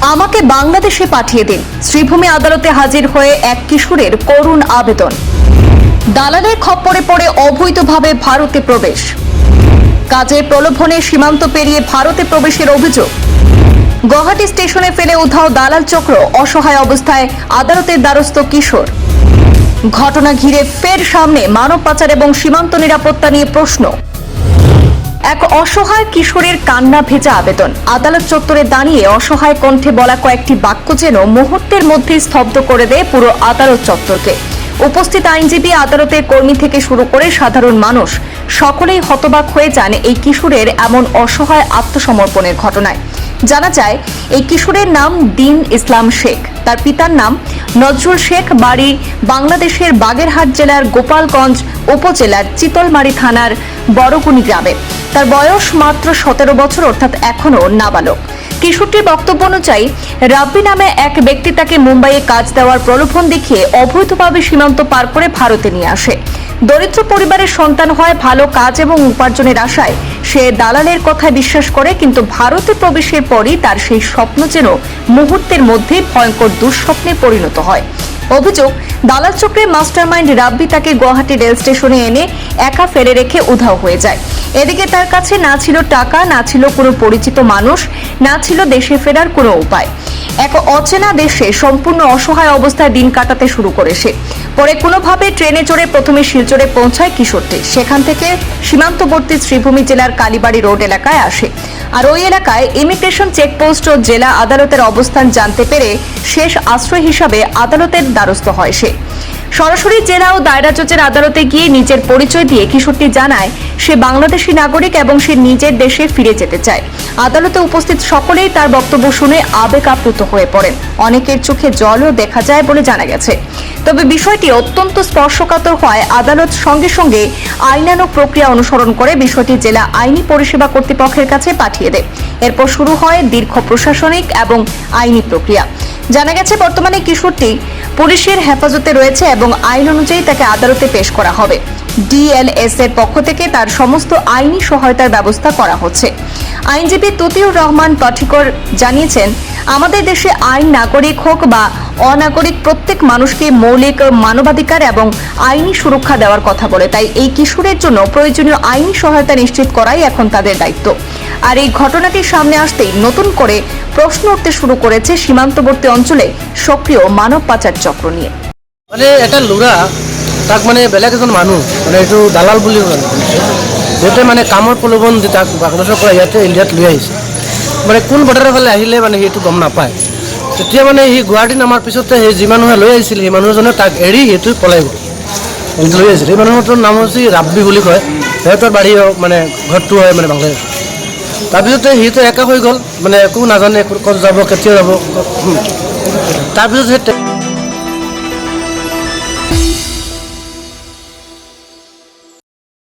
আমাকে বাংলাদেশে পাঠিয়ে দিন। শ্রীভূমি আদালতে হাজির হয়ে এক কিশোরের করুণ আবেদন। দালালের খপ্পরে পড়ে অবৈধভাবে ভারতে প্রবেশ। কাজের প্রলোভনে সীমান্ত পেরিয়ে ভারতে প্রবেশের অভিযোগ। গুয়াহাটি স্টেশনে ফেলে উধাও দালাল চক্র, অসহায় অবস্থায় আদালতের দ্বারস্থ কিশোর। ঘটনা ঘিরে ফের সামনে মানব পাচার এবং সীমান্ত নিরাপত্তা নিয়ে প্রশ্ন। এক অসহায় কিশোরের কান্না ভেজা আবেদন। আদালত চত্বরে দাঁড়িয়ে অসহায় কণ্ঠে বলা কয়েকটি বাক্য যেন মুহূর্তের মধ্যে স্তব্ধ করে দেয় পুরো আদালত চত্বরকে। উপস্থিত আইনজীবী, আদালতের কর্মী থেকে শুরু করে সাধারণ মানুষ সকলেই হতবাক হয়ে যান এই কিশোরের এমন অসহায় আত্মসমর্পণের ঘটনায়। জানা যায়, এই কিশোরের নাম দিন ইসলাম শেখ। তার পিতার নাম নজরুল শেখ, বাড়ি বাংলাদেশের বাগেরহাট জেলার গোপালগঞ্জ উপজেলার চিতলমারি থানার বড়গুনি গ্রামে। তার বয়স মাত্র 17 বছর, অর্থাৎ এখনো নাবালক। কিশোরটির বক্তব্য অনুযায়ী রাব্বি নামে এক ব্যক্তি তাকে মুম্বাইয়ে কাজ দেওয়ার প্রলোভন দেখিয়ে অবৈধভাবে সীমান্ত পার করে ভারতে নিয়ে আসে। দরিদ্র পরিবারের সন্তান হয়, ভালো কাজ এবং উপার্জনের আশায় সে দালালের কথায় বিশ্বাস করে, কিন্তু ভারতে প্রবেশের পরই তার সেই স্বপ্ন যেন মুহূর্তের মধ্যে ভয়ঙ্কর দুঃস্বপ্নে পরিণত হয়। অভিযোগ, দালাল চক্রের মাস্টারমাইন্ড রাব্বি তাকে গুয়াহাটি রেল স্টেশনে এনে একা ফেলে রেখে উধাও হয়ে যায়। এদিকে তার কাছে না ছিল টাকা, না ছিল কোনো পরিচিত মানুষ, না ছিল দেশে ফেরার কোনো উপায়। এক অচেনা দেশে সম্পূর্ণ অসহায় অবস্থায় দিন কাটাতে শুরু করে সে। পরে কোনোভাবে ট্রেনে চড়ে প্রথমে শিলচরে পৌঁছায় কিশোরটি। সেখান থেকে সীমান্তবর্তী শ্রীভূমি জেলার কালীবাড়ি রোড এলাকায় আসে। আর ওই এলাকায় ইমিগ্রেশন চেকপোস্ট ও জেলা আদালতের অবস্থান জানতে পেরে শেষ আশ্রয় হিসাবে আদালতের দ্বারস্থ হয় সে। সরাসরি জেলা ও দায়রা জজের আদালতে গিয়ে নিজের পরিচয় দিয়ে কিশোরটি জানায় সে বাংলাদেশি নাগরিক এবং সে নিজের দেশে ফিরে যেতে চায়। আদালতে উপস্থিত সকলেই তার বক্তব্য শুনে আবেগ আপ্লুত হয়ে পড়েন। অনেকের চোখে জলও দেখা যায় বলে জানা গেছে। তবে বিষয়টি অত্যন্ত স্পর্শকাতর হয় আদালত সঙ্গে সঙ্গে আইনানুগ প্রক্রিয়া অনুসরণ করে বিষয়টি জেলা আইনি পরিষেবা কর্তৃপক্ষের কাছে পাঠিয়ে দেয়। এরপর শুরু হয় দীর্ঘ প্রশাসনিক এবং আইনি প্রক্রিয়া। জানা গেছে, বর্তমানে কিশোরটি পুলিশের হেফাজতে রয়েছে এবং আইন অনুযায়ী তাকে আদালতে পেশ করা হবে। ডিএলএস এর পক্ষ থেকে তার সমস্ত আইনি সহায়তার ব্যবস্থা করা হচ্ছে। আইনজীবী ততিউর রহমান পাঠিকর জানিয়েছেন, আমাদের দেশে আইন নাগরিক হোক বা অনাগরিক প্রত্যেক মানুষকে মৌলিক মানবাধিকার এবং আইনি সুরক্ষা দেওয়ার কথা বলে। তাই এই কিশোরের জন্য প্রয়োজনীয় আইনি সহায়তা নিশ্চিত করাই এখন তাদের দায়িত্ব। আর এই ঘটনাটি সামনে আসতেই নতুন করে প্রশ্ন উঠতে শুরু করেছে সীমান্তবর্তী অঞ্চলে সক্রিয় মানব পাচার চক্র নিয়ে। মানে এটা লুরা তাক মানে বেলেগ এজন মানুহ মানে এইটো দালাল বুলি যেতে মানে কামৰ প্ৰলোভন দি তাক বাংলাদেশৰ পৰা ইয়াতে ইণ্ডিয়াত লৈ আহিছে। মানে কোন বৰ্ডাৰৰ ফালে আহিলে মানে সেইটো গম নাপায়। তেতিয়া মানে সি গুৱাহাটী নামাৰ পিছতে সেই যি মানুহে লৈ আহিছিল সেই মানুহজনে তাক এৰি সেইটো পলাই গ'ল, লৈ আহিছিল। সেই মানুহটোৰ নাম হৈছে ৰাব্বি বুলি কয়। সিহঁতৰ বাৰী মানে ঘৰটো হয় মানে বাংলাদেশ। তাৰপিছতে সিটো একা হৈ গ'ল, মানে একো নাজানে ক'ত যাব, কেতিয়া যাব। তাৰপিছত